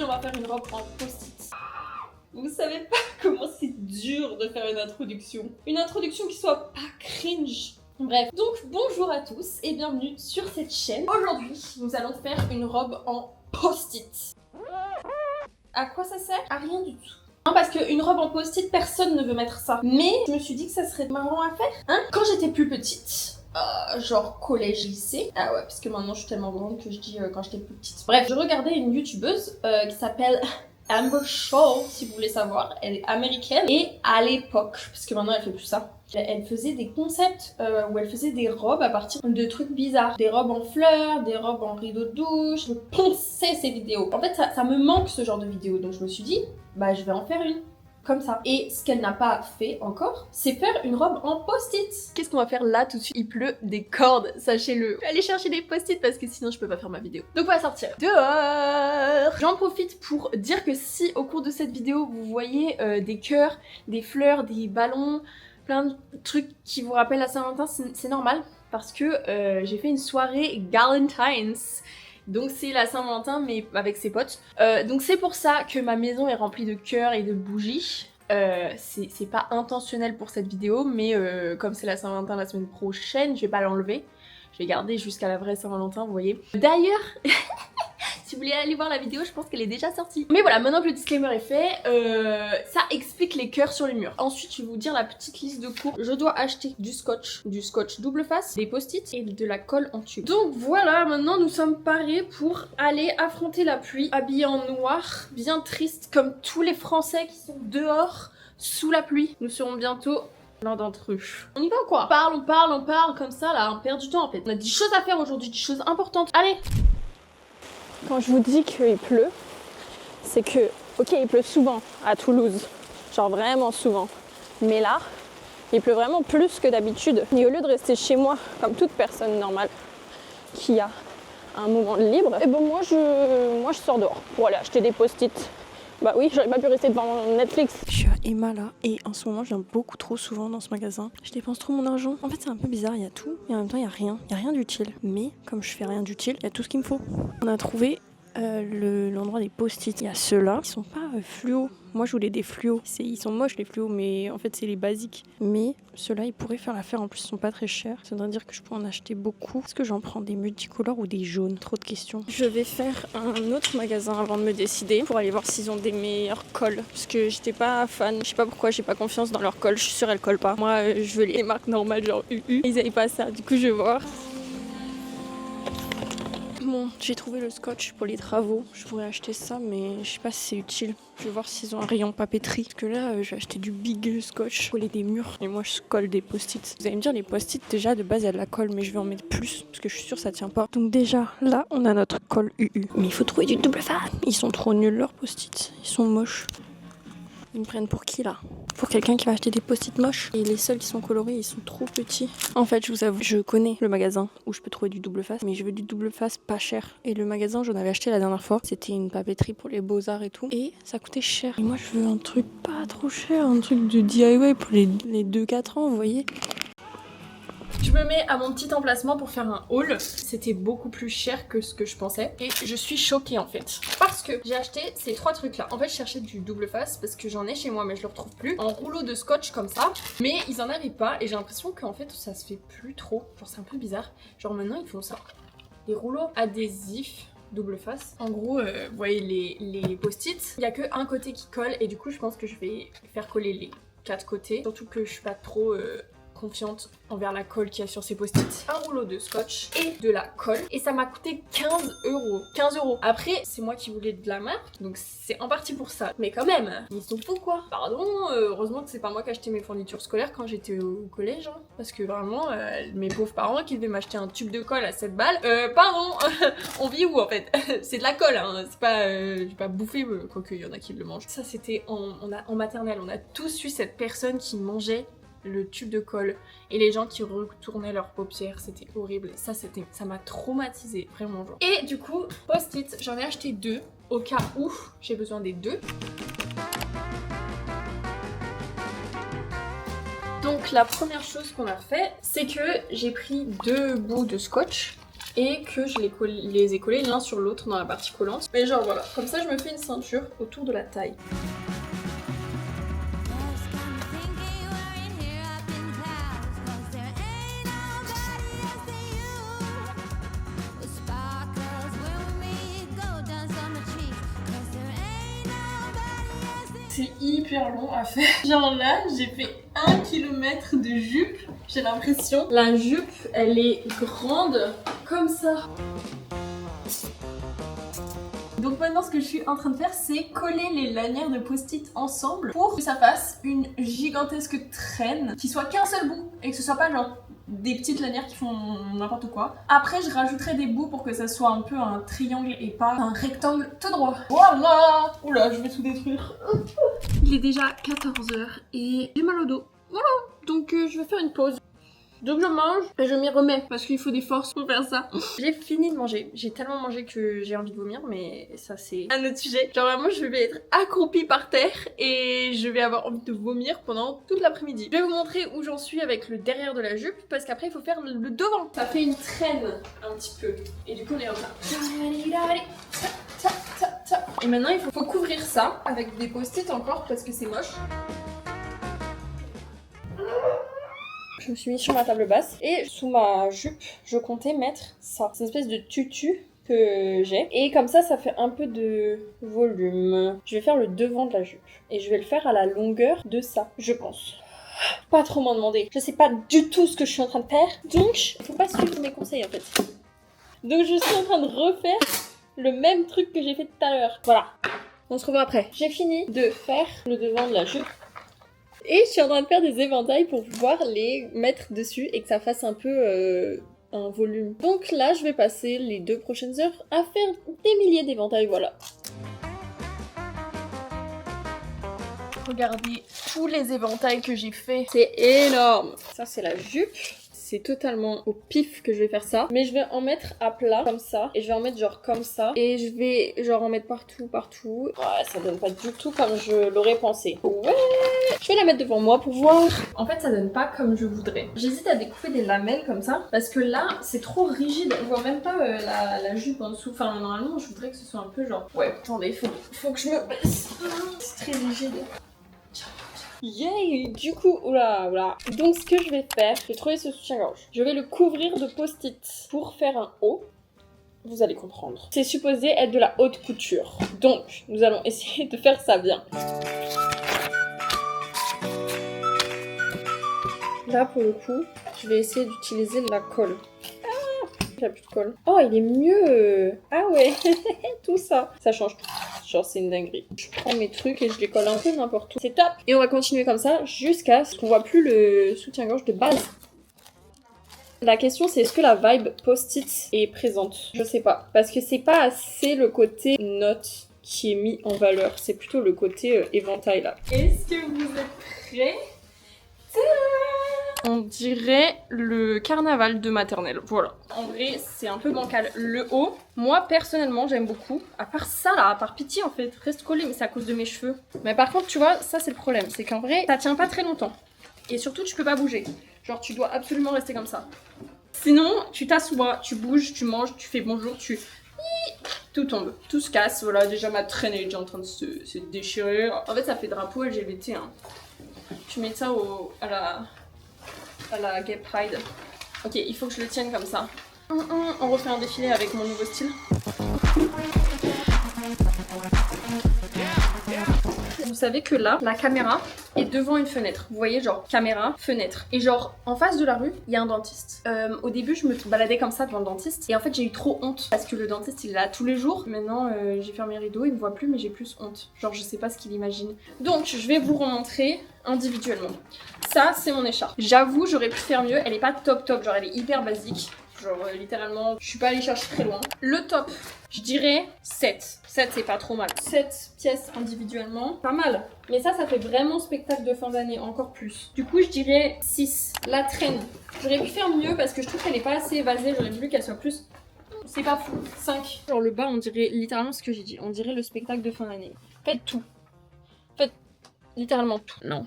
Aujourd'hui, on va faire une robe en post-it. Vous savez pas comment c'est dur de faire une introduction. Une introduction qui soit pas cringe. Bref, donc bonjour à tous et bienvenue sur cette chaîne. Aujourd'hui, nous allons faire une robe en post-it. À quoi ça sert? À rien du tout. Non, parce qu'une robe en post-it, personne ne veut mettre ça. Mais je me suis dit que ça serait marrant à faire. Hein? Quand j'étais plus petite, genre collège, lycée. Ah ouais, parce que maintenant je suis tellement grande que je dis quand j'étais plus petite. Bref, je regardais une youtubeuse qui s'appelle Amber Shaw, si vous voulez savoir. Elle est américaine. Et à l'époque, parce que maintenant elle fait plus ça, elle faisait des concepts où elle faisait des robes à partir de trucs bizarres. Des robes en fleurs, des robes en rideau de douche. Je ponçais ces vidéos. En fait, ça me manque ce genre de vidéos. Donc je me suis dit, bah je vais en faire une. Comme ça. Et ce qu'elle n'a pas fait encore, c'est faire une robe en post-it. Qu'est-ce qu'on va faire là tout de suite? Il pleut des cordes, sachez-le. Je vais aller chercher des post-it parce que sinon je peux pas faire ma vidéo. Donc on va sortir dehors. J'en profite pour dire que si au cours de cette vidéo vous voyez des cœurs, des fleurs, des ballons, plein de trucs qui vous rappellent la Saint-Valentin, c'est normal parce que j'ai fait une soirée Galentine's. Donc c'est la Saint-Valentin mais avec ses potes. Donc c'est pour ça que ma maison est remplie de cœurs et de bougies. C'est pas intentionnel pour cette vidéo, mais comme c'est la Saint-Valentin la semaine prochaine, je vais pas l'enlever. Je vais garder jusqu'à la vraie Saint-Valentin, vous voyez. D'ailleurs, si vous voulez aller voir la vidéo, je pense qu'elle est déjà sortie. Mais voilà, maintenant que le disclaimer est fait, ça explique les cœurs sur les murs. Ensuite, je vais vous dire la petite liste de cours. Je dois acheter du scotch double face, des post-it et de la colle en tube. Donc voilà, maintenant nous sommes parés pour aller affronter la pluie, habillés en noir, bien triste comme tous les Français qui sont dehors sous la pluie. Nous serons bientôt l'un d'entre eux. On y va ou quoi? On parle comme ça là, on perd du temps en fait. On a des choses à faire aujourd'hui, des choses importantes. Allez! Quand je vous dis qu'il pleut, c'est que, ok, il pleut souvent à Toulouse, genre vraiment souvent, mais là, il pleut vraiment plus que d'habitude. Et au lieu de rester chez moi, comme toute personne normale qui a un moment libre, et ben moi je sors dehors pour aller acheter des post-it. Bah oui, j'aurais pas pu rester devant Netflix. Je suis à Emma là, et en ce moment je viens beaucoup trop souvent dans ce magasin. Je dépense trop mon argent. En fait c'est un peu bizarre, il y a tout, et en même temps il y a rien d'utile. Mais comme je fais rien d'utile, il y a tout ce qu'il me faut. On a trouvé l'endroit des post-it. Il y a ceux-là, ils sont pas fluo. Moi je voulais des fluos. Ils sont moches les fluos, mais en fait c'est les basiques. Mais ceux-là ils pourraient faire l'affaire, en plus ils sont pas très chers. Ça veut dire que je peux en acheter beaucoup. Est-ce que j'en prends des multicolores ou des jaunes? Trop de questions. Je vais faire un autre magasin avant de me décider pour aller voir s'ils ont des meilleures colles. Parce que j'étais pas fan, je sais pas pourquoi, j'ai pas confiance dans leur colle. Je suis sûre elles collent pas. Moi je veux les marques normales genre UU. Ils avaient pas ça, du coup je vais voir. Bon, j'ai trouvé le scotch pour les travaux. Je pourrais acheter ça, mais je sais pas si c'est utile. Je vais voir s'ils ont un rayon papeterie. Parce que là, je vais acheter du big scotch, coller des murs. Et moi, je colle des post-it. Vous allez me dire, les post-it, déjà, de base, il y a de la colle, mais je vais en mettre plus. Parce que je suis sûre que ça tient pas. Donc déjà, là, on a notre colle UU. Mais il faut trouver du double face. Ils sont trop nuls, leurs post-it. Ils sont moches. Ils me prennent pour qui là? Pour quelqu'un qui va acheter des post-it moches. Et les seuls qui sont colorés, ils sont trop petits. En fait, je vous avoue, je connais le magasin où je peux trouver du double face, mais je veux du double face pas cher. Et le magasin, j'en avais acheté la dernière fois. C'était une papeterie pour les beaux-arts et tout. Et ça coûtait cher. Et moi, je veux un truc pas trop cher, un truc de DIY pour les 2-4 ans, vous voyez. Je me mets à mon petit emplacement pour faire un haul. C'était beaucoup plus cher que ce que je pensais. Et je suis choquée en fait. Parce que j'ai acheté ces trois trucs là. En fait je cherchais du double face parce que j'en ai chez moi mais je le retrouve plus. En rouleau de scotch comme ça. Mais ils en avaient pas et j'ai l'impression qu'en fait ça se fait plus trop. Genre c'est un peu bizarre. Genre maintenant ils font ça. Des rouleaux adhésifs. Double face. En gros, vous voyez les post-it. Il y a que un côté qui colle et du coup je pense que je vais faire coller les 4 côtés. Surtout que je suis pas trop... confiante envers la colle qu'il y a sur ces post-it. Un rouleau de scotch et de la colle. Et ça m'a coûté 15 euros. 15 euros. Après, c'est moi qui voulais de la marque, donc c'est en partie pour ça. Mais quand même, ils sont fous quoi. Pardon, heureusement que c'est pas moi qui achetais mes fournitures scolaires quand j'étais au collège. Hein, parce que vraiment, mes pauvres parents qui devaient m'acheter un tube de colle à 7 balles. Pardon, on vit où en fait? C'est de la colle, hein. C'est pas... j'ai pas bouffé, quoique il y en a qui le mangent. Ça c'était en maternelle. On a tous eu cette personne qui mangeait le tube de colle et les gens qui retournaient leurs paupières, c'était horrible. Ça m'a traumatisée, vraiment genre. Et du coup, post-it, j'en ai acheté 2 au cas où j'ai besoin des 2. Donc la première chose qu'on a fait, c'est que j'ai pris 2 bouts de scotch et que je les ai collés l'un sur l'autre dans la partie collante. Mais genre voilà, comme ça je me fais une ceinture autour de la taille. C'est hyper long à faire. Genre là, j'ai fait 1 km de jupe. J'ai l'impression. La jupe, elle est grande comme ça. Donc maintenant, ce que je suis en train de faire, c'est coller les lanières de post-it ensemble pour que ça fasse une gigantesque traîne qui soit qu'un seul bout et que ce soit pas genre des petites lanières qui font n'importe quoi. Après, je rajouterai des bouts pour que ça soit un peu un triangle et pas un rectangle tout droit. Voilà! Oula, je vais tout détruire. Il est déjà 14h et j'ai mal au dos. Voilà! Donc je vais faire une pause. Donc je mange et je m'y remets parce qu'il faut des forces pour faire ça. J'ai fini de manger. J'ai tellement mangé que j'ai envie de vomir, mais ça c'est un autre sujet. Genre vraiment je vais être accroupie par terre et je vais avoir envie de vomir pendant toute l'après-midi. Je vais vous montrer où j'en suis avec le derrière de la jupe parce qu'après il faut faire le devant. Ça fait une traîne un petit peu et du coup on est comme ça. Et maintenant il faut couvrir ça avec des post-it encore parce que c'est moche. Je me suis mis sur ma table basse et sous ma jupe, je comptais mettre ça. C'est une espèce de tutu que j'ai. Et comme ça, ça fait un peu de volume. Je vais faire le devant de la jupe. Et je vais le faire à la longueur de ça, je pense. Pas trop m'en demander. Je sais pas du tout ce que je suis en train de faire. Donc, faut pas suivre mes conseils en fait. Donc je suis en train de refaire le même truc que j'ai fait tout à l'heure. Voilà. On se revoit après. J'ai fini de faire le devant de la jupe. Et je suis en train de faire des éventails pour pouvoir les mettre dessus et que ça fasse un peu un volume. Donc là, je vais passer les 2 prochaines heures à faire des milliers d'éventails, voilà. Regardez tous les éventails que j'ai fait. C'est énorme. Ça, c'est la jupe. C'est totalement au pif que je vais faire ça. Mais je vais en mettre à plat, comme ça. Et je vais en mettre genre comme ça. Et je vais genre en mettre partout. Ouais, ça donne pas du tout comme je l'aurais pensé. Ouais. Je vais la mettre devant moi pour voir. En fait, ça donne pas comme je voudrais. J'hésite à découper des lamelles comme ça. Parce que là, c'est trop rigide. On voit même pas la jupe en dessous. Enfin, normalement, je voudrais que ce soit un peu genre... Ouais, attendez, faut que je me baisse. C'est très rigide. Yay! Du coup, oula. Donc ce que je vais faire, j'ai trouvé ce soutien-gorge. Je vais le couvrir de post-it pour faire un haut. Vous allez comprendre. C'est supposé être de la haute couture. Donc, nous allons essayer de faire ça bien. Là, pour le coup, je vais essayer d'utiliser de la colle. Il n'y a plus de colle. Oh, il est mieux! Ah ouais! Tout ça. Ça change tout. Genre c'est une dinguerie. Je prends mes trucs et je les colle un peu n'importe où. C'est top! Et on va continuer comme ça jusqu'à ce qu'on voit plus le soutien-gorge de base. La question c'est est-ce que la vibe post-it est présente? Je sais pas. Parce que c'est pas assez le côté note qui est mis en valeur. C'est plutôt le côté éventail là. Est-ce que vous êtes prêts? On dirait le carnaval de maternelle, voilà. En vrai, c'est un peu bancal. Le haut, moi personnellement, j'aime beaucoup. À part ça là, à part pitié en fait, reste collé, mais c'est à cause de mes cheveux. Mais par contre, tu vois, ça c'est le problème, c'est qu'en vrai, ça tient pas très longtemps. Et surtout, tu peux pas bouger. Genre, tu dois absolument rester comme ça. Sinon, tu t'assois, tu bouges, tu manges, tu fais bonjour, tout tombe, tout se casse. Voilà, déjà ma traîne est déjà en train de se déchirer. En fait, ça fait drapeau LGBT, hein. Tu mets ça à la Gay Pride. Ok, il faut que je le tienne comme ça. On refait un défilé avec mon nouveau style. Vous savez que là, la caméra est devant une fenêtre. Vous voyez, genre caméra, fenêtre. Et genre, en face de la rue, il y a un dentiste. Au début, je me baladais comme ça devant le dentiste. Et en fait, j'ai eu trop honte. Parce que le dentiste, il est là tous les jours. Maintenant, j'ai fermé les rideaux, il me voit plus, mais j'ai plus honte. Genre, je sais pas ce qu'il imagine. Donc, je vais vous remontrer individuellement. Ça, c'est mon écharpe. J'avoue, j'aurais pu faire mieux. Elle est pas top. Genre, elle est hyper basique. Genre, littéralement, je suis pas allée chercher très loin. Le top, je dirais 7. 7, c'est pas trop mal. 7 pièces individuellement, pas mal. Mais ça fait vraiment spectacle de fin d'année, encore plus. Du coup, je dirais 6. La traîne, j'aurais pu faire mieux parce que je trouve qu'elle est pas assez évasée. J'aurais voulu qu'elle soit plus... C'est pas fou. 5. Genre, le bas, on dirait littéralement ce que j'ai dit. On dirait le spectacle de fin d'année. Faites tout. Faites littéralement tout. Non,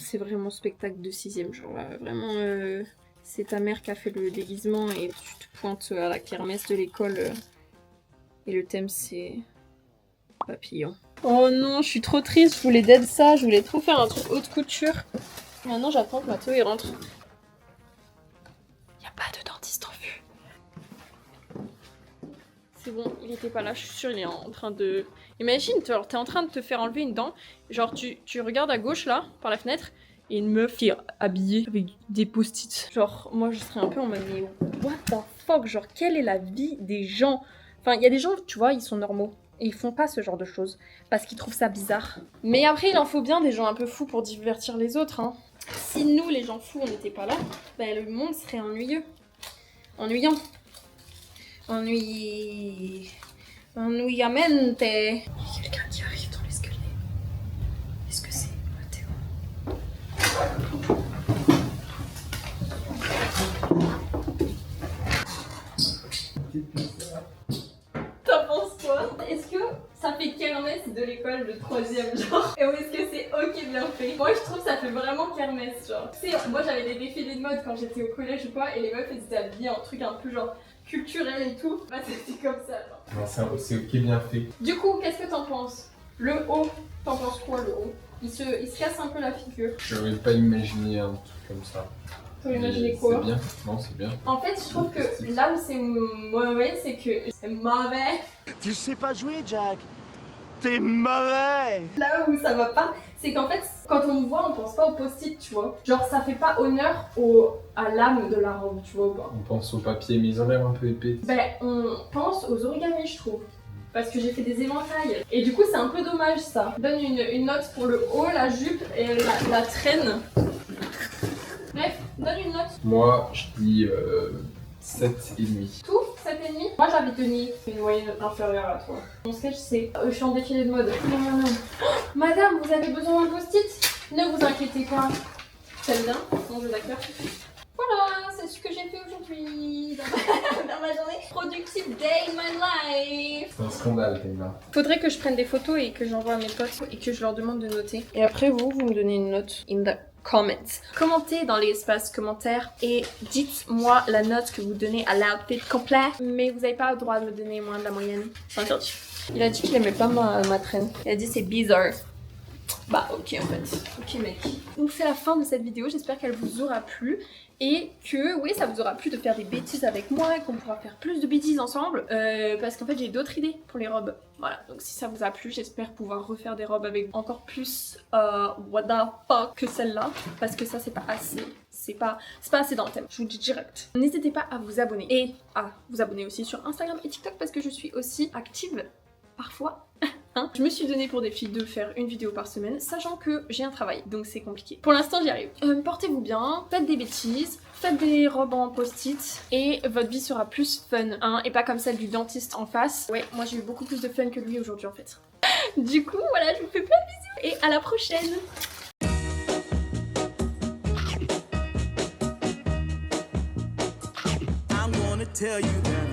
c'est vraiment spectacle de 6ème. Genre, vraiment... c'est ta mère qui a fait le déguisement et tu te pointes à la kermesse de l'école. Et le thème c'est papillon. Oh non, je suis trop triste, je voulais d'être ça, je voulais trop faire un truc haute couture. Maintenant j'attends que Mathéo il rentre. Y a pas de dentiste en vue. C'est bon, il était pas là, je suis sûre il est en train de... Imagine, t'es en train de te faire enlever une dent, genre tu regardes à gauche là, par la fenêtre, et une meuf qui est habillée avec des post-it. Genre, moi je serais un peu en mode, mais what the fuck, genre quelle est la vie des gens? Enfin, il y a des gens, tu vois, ils sont normaux. Et ils font pas ce genre de choses, parce qu'ils trouvent ça bizarre. Mais après, il en faut bien des gens un peu fous pour divertir les autres, hein. Si nous, les gens fous, on n'était pas là, ben le monde serait ennuyeux. Ennuyant. Ennuyamente. Il y a quelqu'un qui arrive dans l'escalier. Est-ce que c'est Mathéo? T'en penses quoi? Est-ce que ça fait kermesse de l'école de 3ème genre? Et est-ce que c'est ok bien fait? Moi je trouve que ça fait vraiment kermesse genre. Tu sais, moi j'avais des défilés de mode quand j'étais au collège ou quoi, et les meufs elles étaient habillées en truc un peu genre culturel et tout. Bah c'était comme ça genre. Non, c'est ok bien fait. Du coup, qu'est-ce que t'en penses? Le haut, t'en penses quoi le haut? Il se casse un peu la figure. Je n'aurais pas imaginé un truc comme ça. T'aurais imaginé quoi? C'est bien, non c'est bien. En fait, je trouve que là où c'est mauvais, c'est que c'est mauvais. Tu sais pas jouer, Jack. T'es mauvais. Là où ça va pas, c'est qu'en fait, quand on me voit, on pense pas au post-it, tu vois. Genre, ça fait pas honneur à l'âme de la robe, tu vois ou pas. On pense au papier, mais ils ont l'air un peu épais. Ben, on pense aux origamis, je trouve. Parce que j'ai fait des éventails. Et du coup, c'est un peu dommage ça. Donne une note pour le haut, la jupe et la traîne. Bref, donne une note. Moi, je dis 7,5. Tout 7,5. Moi, j'avais tenu une moyenne inférieure à toi. Mon sketch, c'est je suis en défilé de mode. Non. Madame, vous avez besoin d'un post-it? Ne vous inquiétez pas. T'aimes bien mon jeu d'acteur? Voilà, c'est ce que j'ai fait aujourd'hui dans ma journée. Productive day in my life. C'est un scandale, là. Faudrait que je prenne des photos et que j'envoie à mes potes et que je leur demande de noter. Et après, vous me donnez une note in the comments. Commentez dans l'espace commentaires et dites-moi la note que vous donnez à l'outfit complet. Mais vous n'avez pas le droit de me donner moins de la moyenne. C'est interdit. Il a dit qu'il aimait pas ma traîne. Il a dit c'est bizarre. Bah ok en fait. Ok mec. Donc c'est la fin de cette vidéo. J'espère qu'elle vous aura plu. Et que oui, ça vous aura plu de faire des bêtises avec moi et qu'on pourra faire plus de bêtises ensemble. Parce qu'en fait, j'ai d'autres idées pour les robes. Voilà, donc si ça vous a plu, j'espère pouvoir refaire des robes avec encore plus what the fuck que celle-là. Parce que ça, c'est pas assez. C'est pas assez dans le thème. Je vous le dis direct. N'hésitez pas à vous abonner. Et à vous abonner aussi sur Instagram et TikTok parce que je suis aussi active parfois. Hein, je me suis donné pour défi de faire une vidéo par semaine, sachant que j'ai un travail, donc c'est compliqué. Pour l'instant, j'y arrive. Portez-vous bien, faites des bêtises, faites des robes en post-it, et votre vie sera plus fun, hein, et pas comme celle du dentiste en face. Ouais, moi j'ai eu beaucoup plus de fun que lui aujourd'hui en fait. Du coup, voilà, je vous fais plein de bisous, et à la prochaine! I'm gonna tell you that